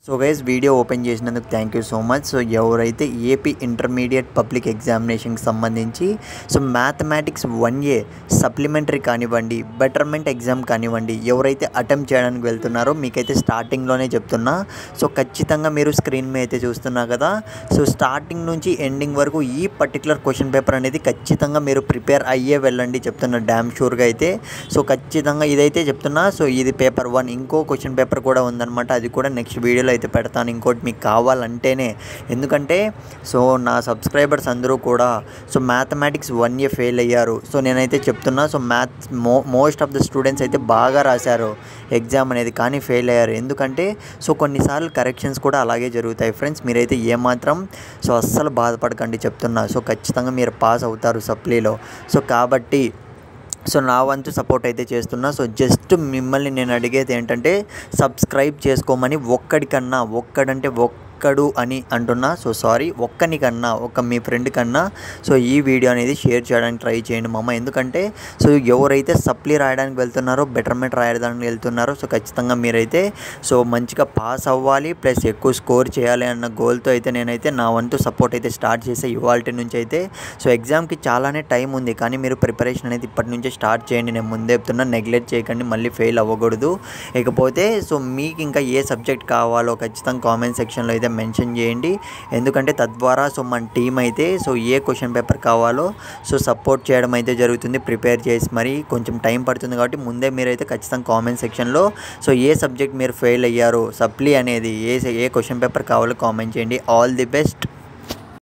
So guys video open చేసినందుకు thank you so much. So ఎవరైతే AP intermediate public ఎగ్జామినేషన్కి సంబంధించి so mathematics 1A supplementary కానివ్వండి, betterment exam కానివ్వండి, ఎవరైతే అటెంప్ట్ చేయడానికి వెళ్తున్నారో మీకైతే స్టార్టింగ్లోనే చెప్తున్నా. సో ఖచ్చితంగా మీరు స్క్రీన్ మీద అయితే చూస్తున్నారు కదా. సో స్టార్టింగ్ నుంచి ఎండింగ్ వరకు ఈ పర్టికులర్ క్వశ్చన్ పేపర్ అనేది ఖచ్చితంగా మీరు ప్రిపేర్ అయ్యే వెళ్ళండి చెప్తున్నా, డ్యామ్ షూర్గా అయితే. సో ఖచ్చితంగా ఇదైతే చెప్తున్నా. సో ఇది పేపర్ 1. ఇంకో క్వశ్చన్ పేపర్ కూడా ఉందన్నమాట, అది కూడా నెక్స్ట్ వీడియోలో అయితే పెడతాను, ఇంకోటి మీకు కావాలంటేనే. ఎందుకంటే సో నా సబ్స్క్రైబర్స్ అందరూ కూడా సో మ్యాథమెటిక్స్ 1A ఫెయిల్ అయ్యారు. సో నేనైతే చెప్తున్నా, so most of the students అయితే బాగా రాశారు ఎగ్జామ్ అనేది, కానీ ఫెయిల్ అయ్యారు. ఎందుకంటే సో కొన్నిసార్లు కరెక్షన్స్ కూడా అలాగే జరుగుతాయి ఫ్రెండ్స్. మీరైతే ఏమాత్రం సో అస్సలు బాధపడకండి చెప్తున్నా. సో ఖచ్చితంగా మీరు పాస్ అవుతారు సప్లీలో. సో కాబట్టి సో నా వంతు సపోర్ట్ అయితే చేస్తున్నా. సో జస్ట్ మిమ్మల్ని నేను అడిగేది ఏంటంటే సబ్స్క్రైబ్ చేసుకోమని. ఒక్కడంటే ఒక్కడు అని అంటున్నా. సో సారీ, ఒక్కనికన్నా మీ ఫ్రెండ్ కన్నా సో ఈ వీడియో అనేది షేర్ చేయడానికి ట్రై చేయండి మామ. ఎందుకంటే సో ఎవరైతే సప్లీ రాయడానికి వెళ్తున్నారో, బెటర్మెంట్ రాయడానికి వెళ్తున్నారో సో ఖచ్చితంగా మీరైతే సో మంచిగా పాస్ అవ్వాలి, ప్లస్ ఎక్కువ స్కోర్ చేయాలి అన్న గోల్తో అయితే నేనైతే నా వంతు సపోర్ట్ అయితే స్టార్ట్ చేసే ఇవాల్టి నుంచి అయితే. సో ఎగ్జామ్కి చాలానే టైం ఉంది, కానీ మీరు ప్రిపరేషన్ అనేది ఇప్పటి నుంచే స్టార్ట్ చేయండి. నేను ముందే చెప్తున్నా, నెగ్లెక్ట్ చేయకండి, మళ్ళీ ఫెయిల్ అవ్వకూడదు. ఇకపోతే సో మీకు ఇంకా ఏ సబ్జెక్ట్ కావాలో ఖచ్చితంగా కామెంట్ సెక్షన్లో అయితే మెన్షన్ చేయండి. ఎందుకంటే తద్వారా సో మన టీం అయితే సో ఏ క్వశ్చన్ పేపర్ కావాలో సో సపోర్ట్ చేయడం అయితే జరుగుతుంది, ప్రిపేర్ చేసి. మరి కొంచెం టైం పడుతుంది కాబట్టి ముందే మీరైతే ఖచ్చితంగా కామెంట్ సెక్షన్లో సో ఏ సబ్జెక్ట్ మీరు ఫెయిల్ అయ్యారో, సప్లీ అనేది ఏ క్వశ్చన్ పేపర్ కావాలో కామెంట్ చేయండి. All the best.